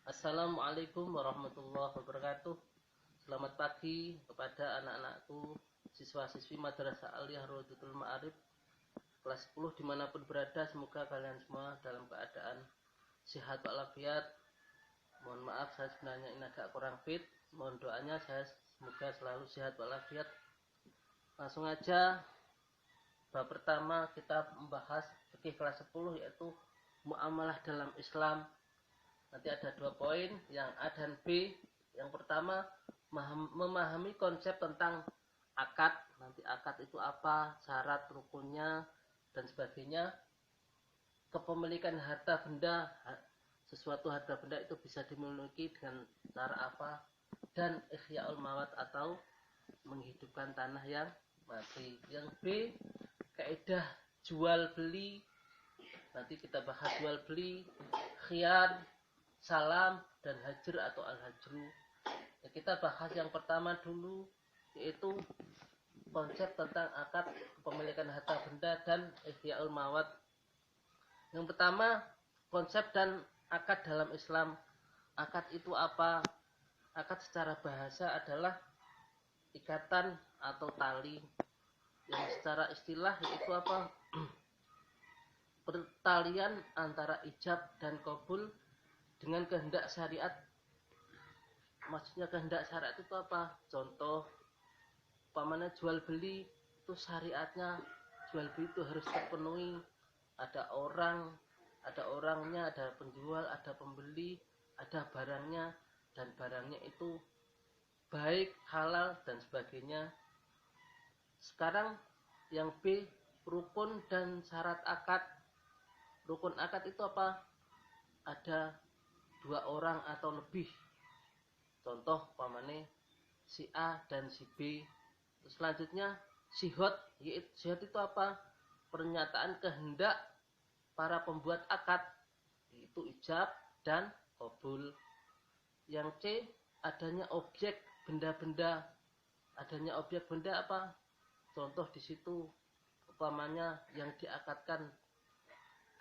Assalamualaikum warahmatullahi wabarakatuh. Selamat pagi kepada anak-anakku, siswa-siswi Madrasah Aliyah Rodatul Ma'arif kelas 10 dimanapun berada. Semoga kalian semua dalam keadaan sehat walafiat. Mohon maaf, saya sebenarnya ini agak kurang fit. Mohon doanya saya semoga selalu sehat walafiat. Langsung aja, bab pertama kita membahas fikih kelas 10, yaitu muamalah dalam Islam. Nanti ada 2 poin, yang A dan B. Yang pertama, memahami konsep tentang akad. Nanti akad itu apa, syarat, rukunnya, dan sebagainya. Kepemilikan harta benda, sesuatu harta benda itu bisa dimiliki dengan cara apa. Dan ihya'ul mawat atau menghidupkan tanah yang mati. Yang B, kaidah jual beli. Nanti kita bahas jual beli, khiyar, salam, dan hajr atau al-hajru. Ya, kita bahas yang pertama dulu, yaitu konsep tentang akad, kepemilikan harta benda, dan ihya'ul mawat. Yang pertama, konsep dan akad dalam Islam. Akad itu apa? Akad secara bahasa adalah ikatan atau tali. Yang secara istilah itu apa? Pertalian antara ijab dan qabul dengan kehendak syariat. Maksudnya kehendak syariat itu apa? Contoh, umpamanya jual beli itu syariatnya jual beli itu harus terpenuhi. Ada orangnya, ada penjual, ada pembeli, ada barangnya, dan barangnya itu baik, halal, dan sebagainya. Sekarang yang B, rukun dan syarat akad. Rukun akad itu apa? Ada 2 orang atau lebih. Contoh pamane si A dan si B. Selanjutnya sihot. Sihot itu apa? Pernyataan kehendak para pembuat akad, itu ijab dan qabul. Yang C, adanya objek benda-benda. Adanya objek benda apa? Contoh di situ umpamanya yang diakadkan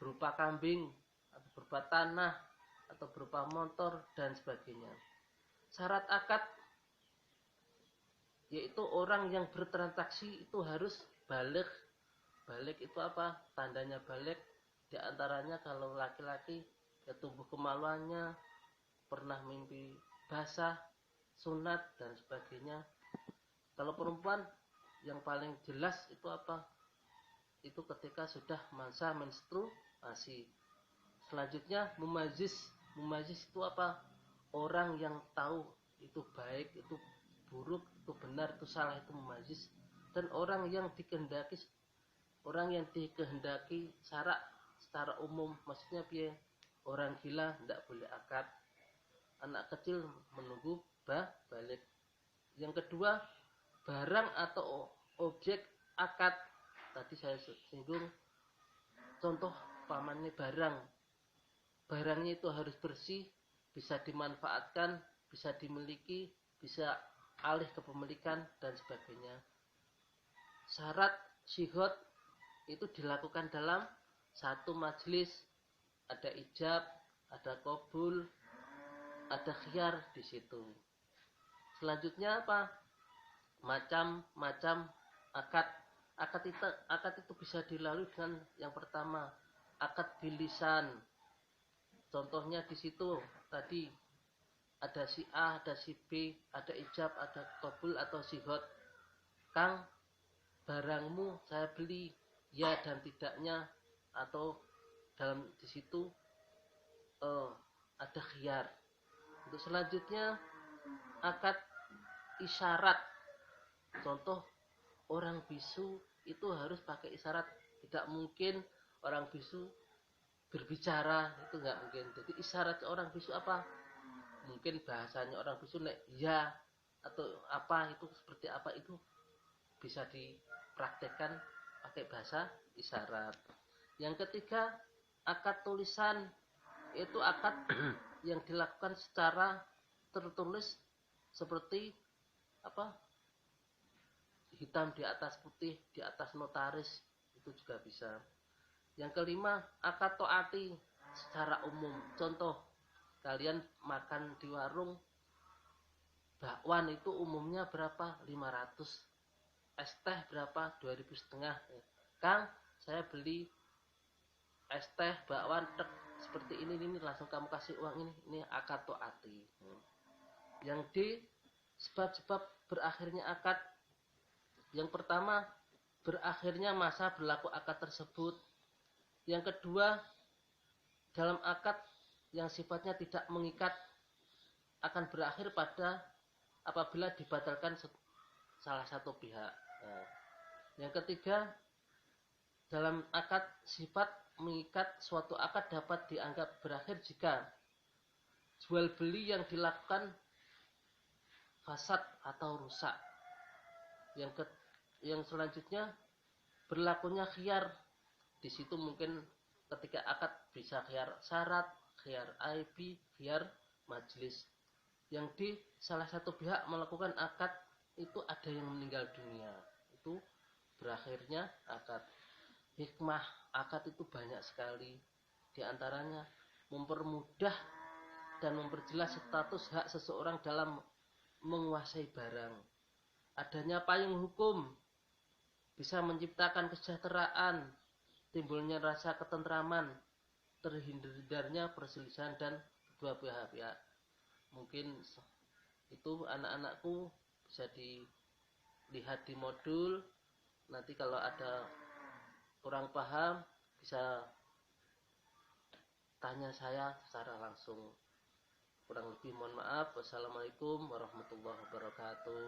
berupa kambing atau berupa tanah atau berupa motor dan sebagainya. Syarat akad yaitu orang yang bertransaksi itu harus baligh. Baligh itu apa? Tandanya baligh di antaranya kalau laki-laki ya tumbuh kemaluannya, pernah mimpi basah, sunat dan sebagainya. Kalau perempuan yang paling jelas itu apa? Itu ketika sudah masa menstruasi. Selanjutnya mumazis. Mumazis itu apa? Orang yang tahu itu baik, itu buruk, itu benar, itu salah, itu mumazis. Dan orang yang dikehendaki syarak secara umum, maksudnya piye? Orang gila tidak boleh akad, anak kecil menunggu balik. Yang kedua, barang atau objek akad. Tadi saya singgung, contoh pamannya barangnya itu harus bersih, bisa dimanfaatkan, bisa dimiliki, bisa alih kepemilikan dan sebagainya. Syarat syihot itu dilakukan dalam satu majelis, ada ijab, ada qabul, ada khiyar di situ. Selanjutnya apa? Macam-macam akad. Akad itu bisa dilalui dengan yang pertama, akad bilisan. Contohnya di situ tadi ada si A, ada si B, ada ijab, ada qabul atau sihot. Kang, barangmu saya beli, ya dan tidaknya, atau dalam di situ ada khiyar. Untuk selanjutnya akad isyarat. Contoh, orang bisu itu harus pakai isyarat. Tidak mungkin orang bisu berbicara, itu nggak mungkin. Jadi isyarat orang bisu apa? Mungkin bahasanya orang bisu nek ya atau apa, itu seperti apa, itu bisa dipraktekkan pakai bahasa isyarat. Yang ketiga, akad tulisan. Itu akad yang dilakukan secara tertulis seperti apa? Hitam di atas putih, di atas notaris, itu juga bisa. Yang kelima, akad to'ati secara umum. Contoh, kalian makan di warung bakwan itu umumnya berapa? 500. Es teh berapa? 2.500. Kang, saya beli es teh bakwan seperti ini langsung kamu kasih uang ini akad to'ati. Yang D, sebab-sebab berakhirnya akad. Yang pertama, berakhirnya masa berlaku akad tersebut. Yang kedua, dalam akad yang sifatnya tidak mengikat akan berakhir pada apabila dibatalkan salah satu pihak. Yang ketiga, dalam akad sifat mengikat, suatu akad dapat dianggap berakhir jika jual beli yang dilakukan fasad atau rusak. Yang selanjutnya, berlakunya khiyar. Di situ mungkin ketika akad bisa khiyar syarat, khiyar aibi, khiyar majlis. Yang di salah satu pihak melakukan akad itu ada yang meninggal dunia, itu berakhirnya akad. Hikmah akad itu banyak sekali, di antaranya mempermudah dan memperjelas status hak seseorang dalam menguasai barang. Adanya payung hukum bisa menciptakan kesejahteraan, timbulnya rasa ketentraman, terhindarnya perselisihan dan kedua pihak. Mungkin itu anak-anakku bisa dilihat di modul. Nanti kalau ada kurang paham bisa tanya saya secara langsung. Kurang lebih mohon maaf. Wassalamualaikum warahmatullahi wabarakatuh.